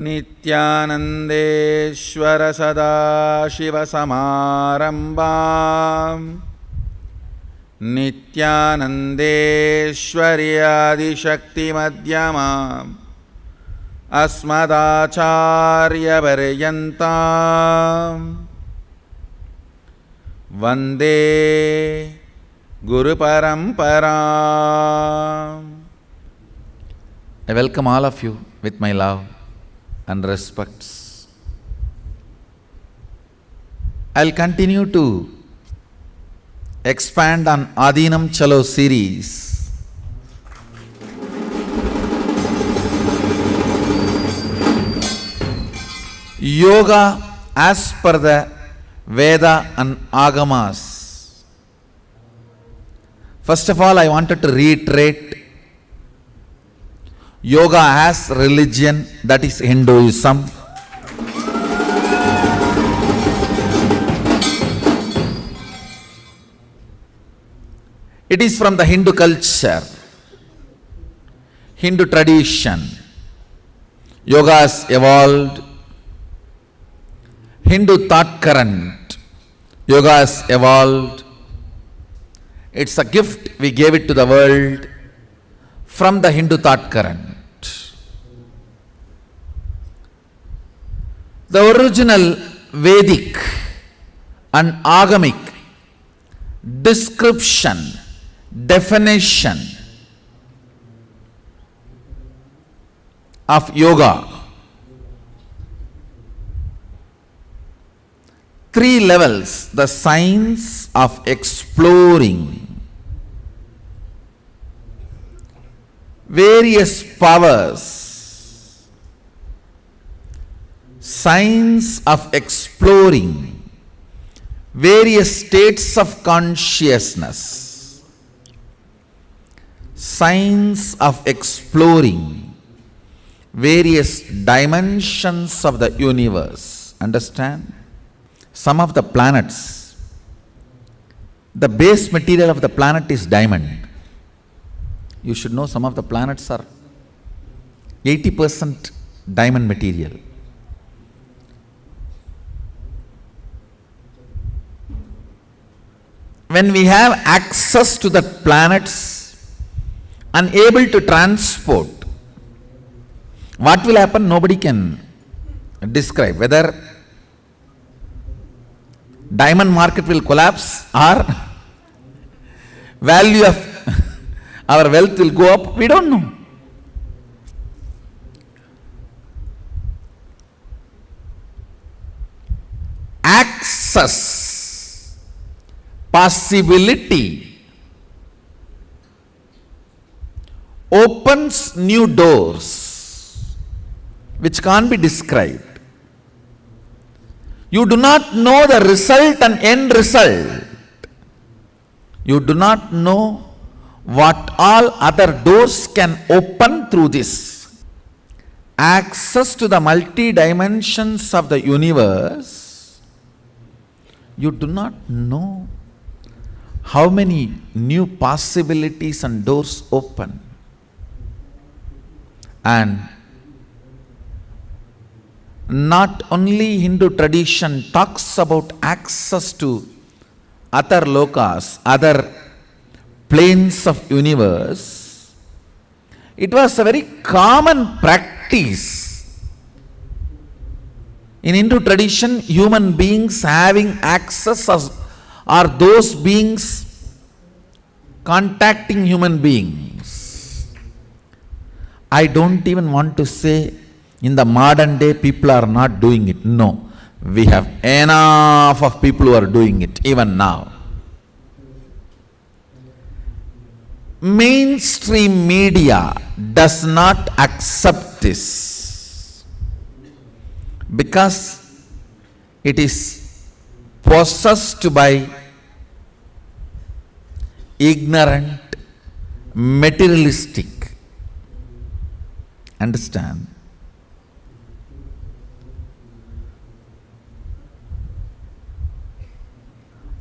नित्यानन्देश्वर सदाशिवसमारम्भाम् नित्यानन्देश्वर्यादिशक्तिमध्यमाम् अस्मदाचार्यपर्यन्ताम् वन्दे गुरुपरम्पराम्. I welcome all of you with my love and respects. I'll continue to expand on Adinam Chalo series. Yoga as per the Veda and Agamas. First of all, I wanted to reiterate yoga as religion, that is Hinduism. It is from the Hindu culture, Hindu tradition. Yoga has evolved. Hindu thought current. Yoga has evolved. It's a gift we gave it to the world from the Hindu thought current. The original Vedic and Agamic description, definition of yoga, 3 levels: the science of exploring various powers, science of exploring various states of consciousness, science of exploring various dimensions of the universe. Understand? Some of the planets, the base material of the planet is diamond. You should know some of the planets are 80% diamond material. When we have access to the planets, unable to transport, what will happen? Nobody can describe. Whether diamond market will collapse or value of our wealth will go up, we don't know. Access, possibility opens new doors which can't be described. You do not know the result and end result. You do not know what all other doors can open through this. Access to the multi-dimensions of the universe, you do not know how many new possibilities and doors open. And not only Hindu tradition talks about access to other lokas, other planes of universe, it was a very common practice. In Hindu tradition, human beings having access are those beings contacting human beings. I don't even want to say in the modern day people are not doing it. No, we have enough of people who are doing it even now. Mainstream media does not accept this because it is possessed by ignorant, materialistic. Understand?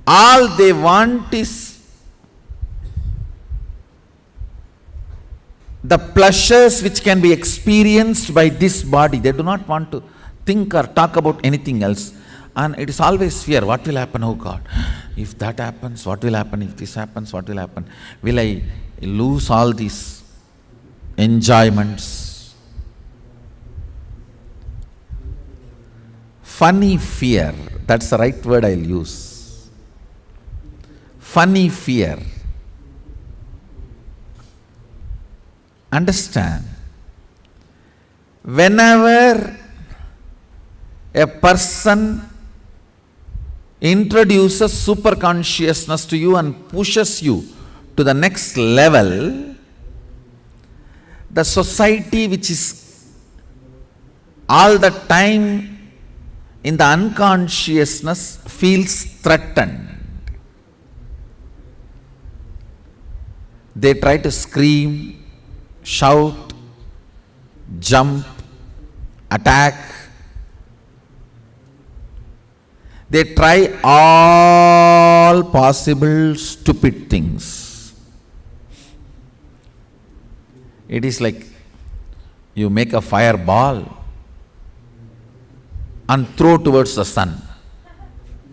All they want is the pleasures which can be experienced by this body. They do not want to think or talk about anything else. And it is always fear. What will happen? Oh God, if that happens, what will happen? If this happens, what will happen? Will I lose all these enjoyments? Funny fear. That's the right word I'll use. Funny fear. Understand, whenever a person introduces superconsciousness to you and pushes you to the next level, the society which is all the time in the unconsciousness feels threatened. They try to scream, shout, jump, attack. They try all possible stupid things. It is like you make a fireball and throw towards the sun,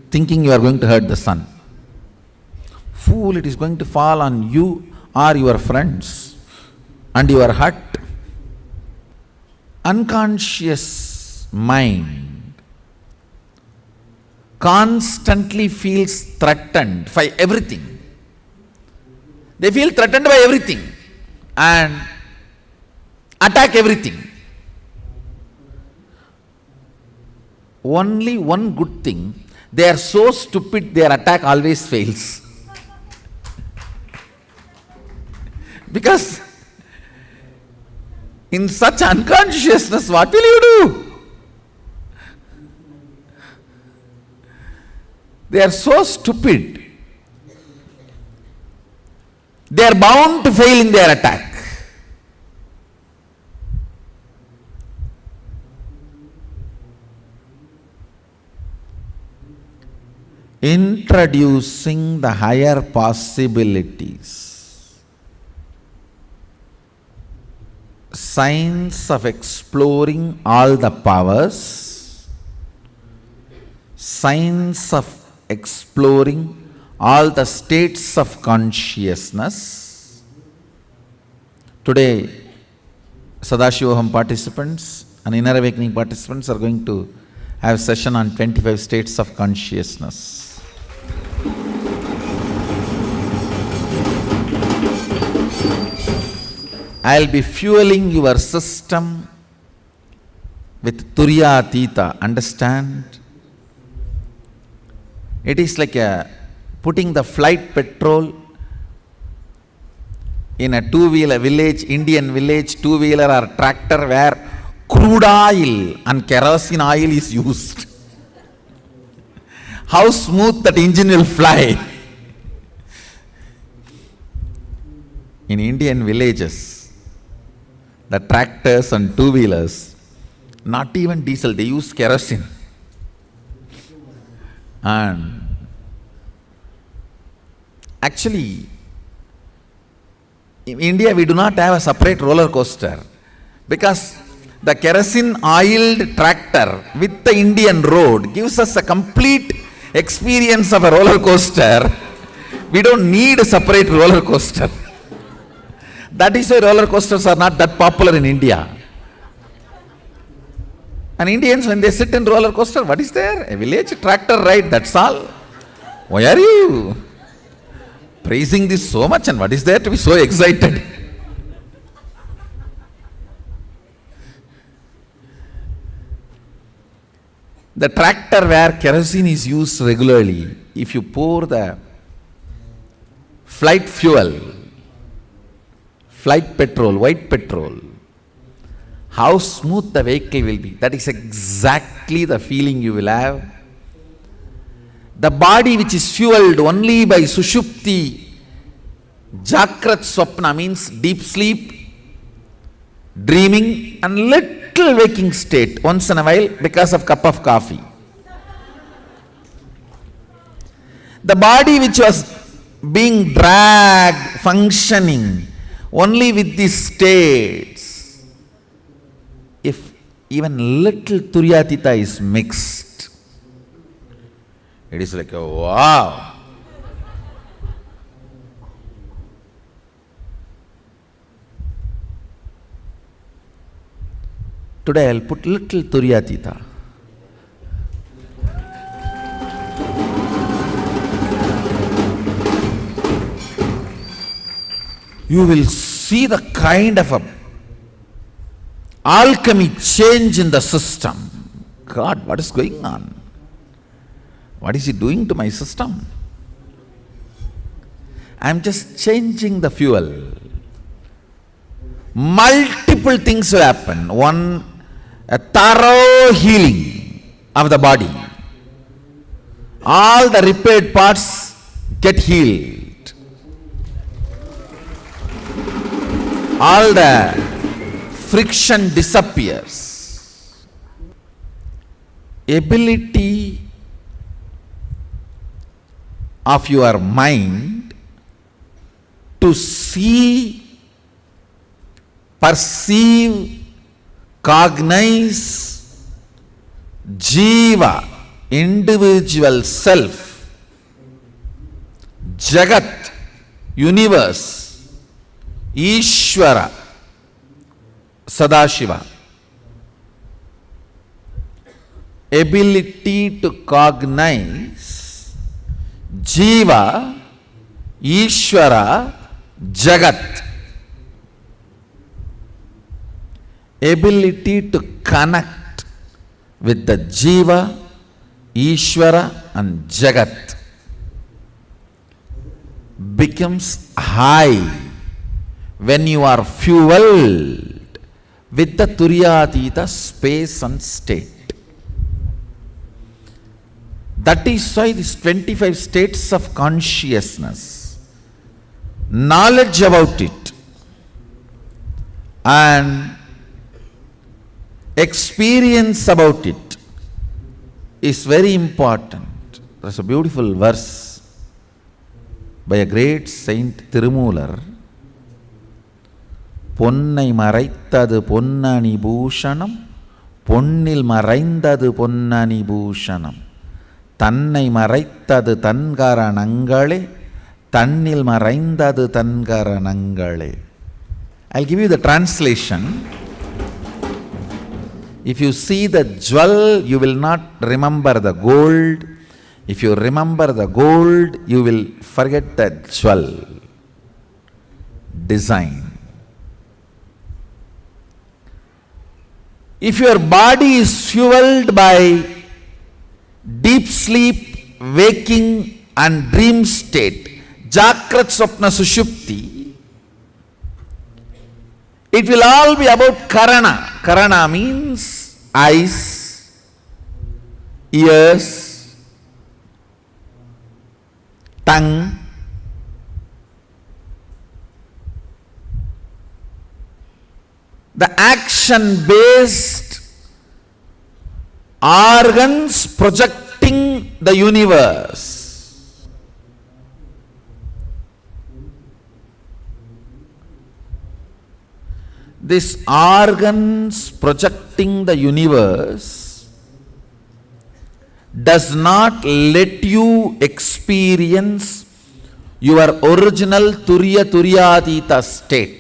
thinking you are going to hurt the sun. Fool, it is going to fall on you or your friends and your hurt. Unconscious mind constantly feels threatened by everything. They feel threatened by everything and attack everything. Only one good thing, they are so stupid their attack always fails. Because in such unconsciousness, what will you do? They are so stupid. They are bound to fail in their attack. Introducing the higher possibilities. Science of exploring all the powers. Science of exploring all the states of consciousness. Today, Sadashivoham participants and Inner Awakening participants are going to have a session on 25 states of consciousness. I'll be fueling your system with Turiya Atita. Understand? It is like putting the flight petrol in a two-wheeler village, Indian village, two-wheeler or tractor where crude oil and kerosene oil is used. How smooth that engine will fly. In Indian villages, the tractors and two-wheelers, not even diesel, they use kerosene. And actually, in India we do not have a separate roller coaster because the kerosene oiled tractor with the Indian road gives us a complete experience of a roller coaster. We don't need a separate roller coaster. That is why roller coasters are not that popular in India. And Indians, when they sit in roller coaster, what is there? A village tractor ride, that's all. Why are you praising this so much, and what is there to be so excited? The tractor where kerosene is used regularly, if you pour the flight fuel, flight petrol, white petrol, how smooth the vehicle will be. That is exactly the feeling you will have. The body which is fueled only by Sushupti, Jakrat Swapna means deep sleep, dreaming and little waking state once in a while because of cup of coffee. The body which was being dragged, functioning Only with these states, if even little Turyatita is mixed, it is like, oh, wow. Today I'll put little Turyatita. You will see the kind of a alchemy change in the system. God, what is going on? What is he doing to my system? I'm just changing the fuel. Multiple things will happen. One, a thorough healing of the body. All the repaired parts get healed. All the friction disappears. Ability of your mind to see, perceive, cognize Jiva, individual self, Jagat, universe, Ishvara, Sadashiva. Ability to cognize Jiva, Ishvara, Jagat. Ability to connect with the Jiva, Ishvara and Jagat becomes high when you are fueled with the Turyatita space and state. That is why these 25 states of consciousness, knowledge about it and experience about it is very important. There's a beautiful verse by a great saint, Tirumular. பொன்னை மறைத்தது பொன்னணி பூஷணம், பொன்னில் மறைந்தது பொன்னணி பூஷணம், தன்னை மறைத்தது தன்கரணங்களே, தன்னில் மறைந்தது தன்கரணங்களே. I'll give you the translation. If you see the jewel, you will not remember the gold. If you remember the gold, you will forget the jewel. Design. If your body is fueled by deep sleep, waking and dream state, Jagrat, Swapna, Sushupti, it will all be about Karana. Karana means eyes, ears, tongue, the action-based organs projecting the universe. These organs projecting the universe does not let you experience your original Turyatita state.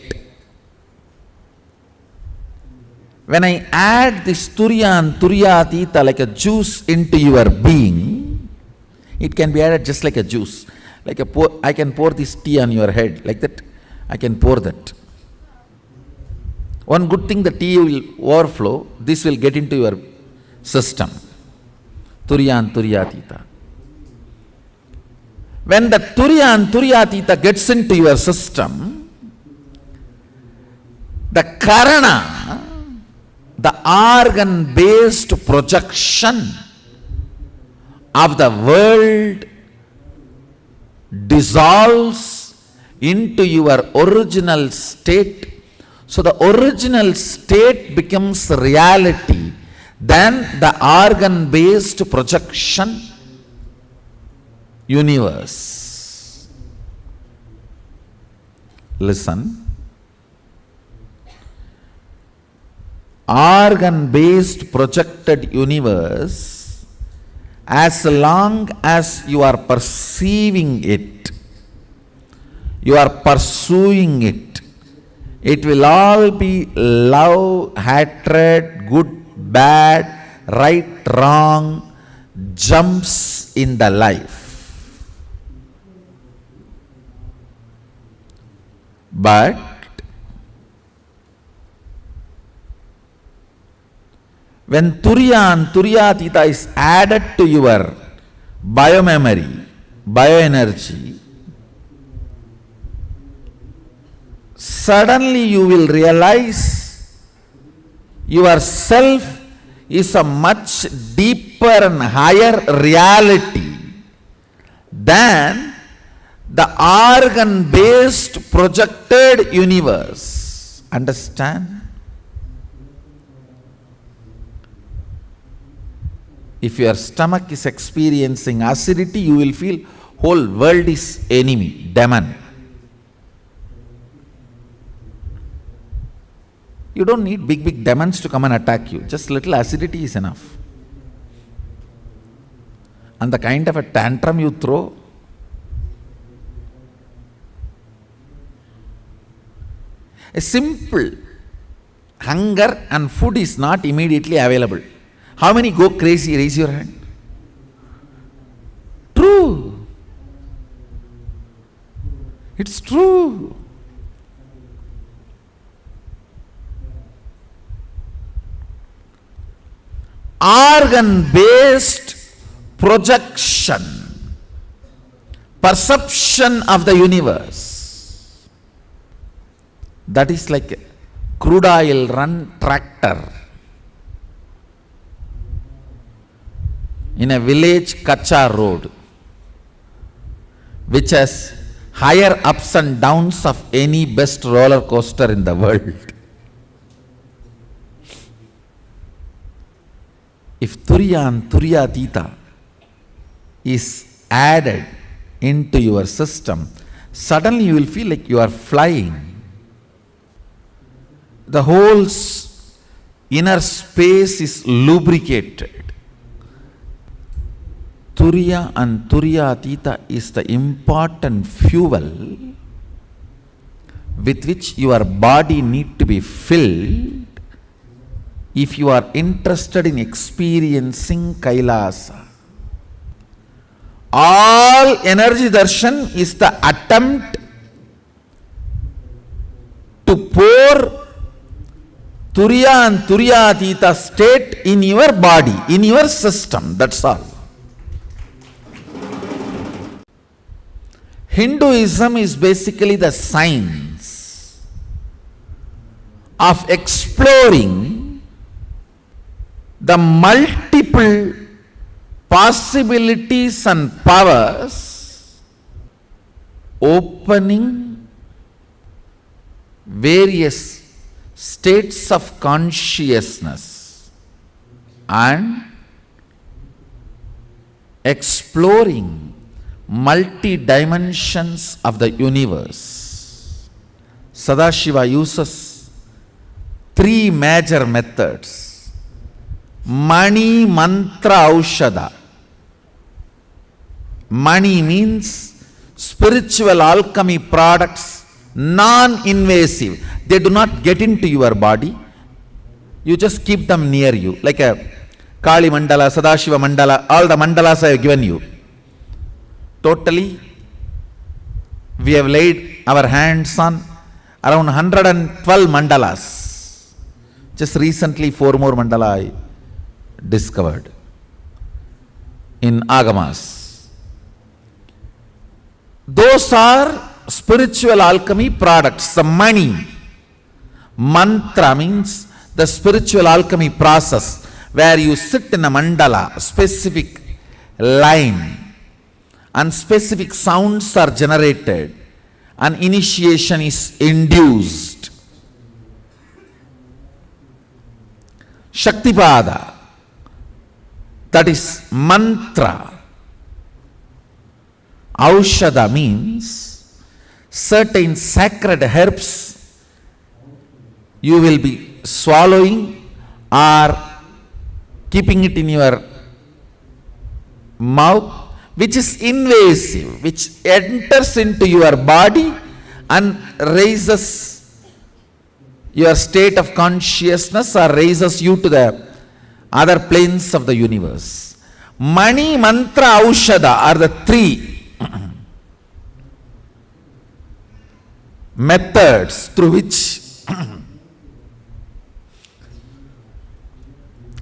When I add this Turya and Turyatita like a juice into your being, it can be added just like a juice. Like I can pour this tea on your head, like that. I can pour that. One good thing, the tea will overflow. This will get into your system. Turya and Turyatita. When the Turya and Turyatita gets into your system, the Karana, the organ-based projection of the world dissolves into your original state. So the original state becomes reality. Then the organ-based projection universe. Listen. organ-based projected universe, as long as you are perceiving it, you are pursuing it, it will all be love, hatred, good, bad, right, wrong, jumps in the life. But when Turiya and Turiyatita is added to your biomemory, bioenergy, suddenly you will realize yourself is a much deeper and higher reality than the organ-based projected universe. Understand? If your stomach is experiencing acidity, you will feel whole world is enemy, demon. You don't need big demons to come and attack you. Just little acidity is enough. And the kind of a tantrum you throw, a simple hunger and food is not immediately available. How many go crazy? Raise your hand. True. It's true. Organ-based projection, perception of the universe, that is like a crude oil run tractor in a village Kacha road, which has higher ups and downs of any best roller coaster in the world. If Turiya and Turiyatita is added into your system, suddenly you will feel like you are flying. The whole inner space is lubricated. Turiya and Turiyatita is the important fuel with which your body need to be filled if you are interested in experiencing Kailasa. All energy darshan is the attempt to pour Turiya and Turiyatita state in your body, in your system, that's all. Hinduism is basically the science of exploring the multiple possibilities and powers, opening various states of consciousness and exploring multi-dimensions of the universe. Sadashiva uses three major methods. Mani, Mantra, Aushadha. Mani means spiritual alchemy products, non-invasive. They do not get into your body. You just keep them near you. Like a Kali Mandala, Sadashiva Mandala, all the mandalas I have given you. Totally, we have laid our hands on around 112 mandalas. Just recently 4 more mandala I discovered in Agamas. Those are spiritual alchemy products. The Mani. Mantra means the spiritual alchemy process where you sit in a mandala, specific line, and specific sounds are generated and initiation is induced. Shaktipada, that is mantra. Aushadha means certain sacred herbs you will be swallowing or keeping it in your mouth, which is invasive, which enters into your body and raises your state of consciousness or raises you to the other planes of the universe. Mani, mantra, aushadha are the three methods through which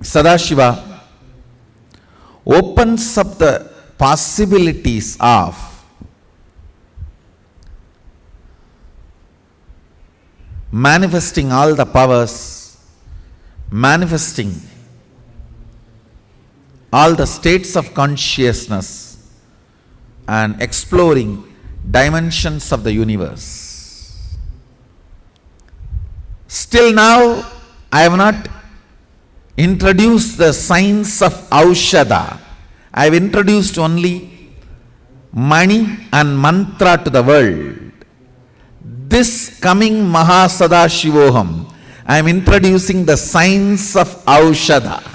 Sadashiva opens up the possibilities of manifesting all the powers, manifesting all the states of consciousness, and exploring dimensions of the universe. Still now, I have not introduced the science of Aushadha. I have introduced only Mani and Mantra to the world. This coming Mahasadashivoham, I am introducing the science of Aushadha.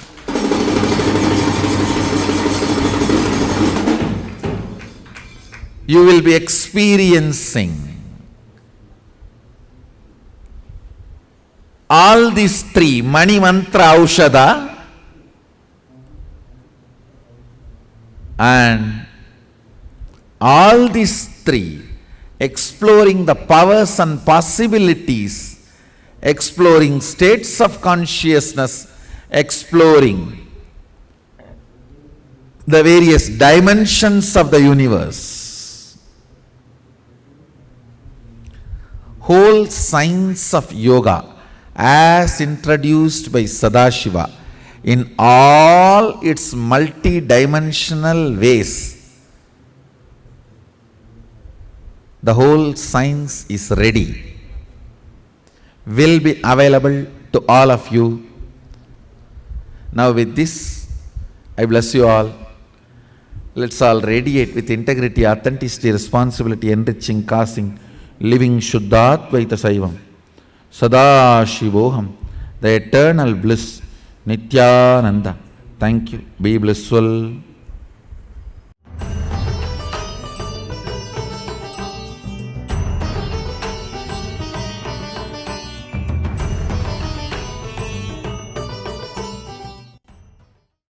You will be experiencing all these three, Mani, Mantra, Aushadha, and all these three, exploring the powers and possibilities, exploring states of consciousness, exploring the various dimensions of the universe. Whole science of yoga as introduced by Sadashiva in all its multi-dimensional ways. The whole science is ready, will be available to all of you. Now with this, I bless you all. Let's all radiate with integrity, authenticity, responsibility, enriching, causing, living Shuddhadvaita Saivam. Sadashivoham, the eternal bliss, Nityananda. Thank you. Be blissful.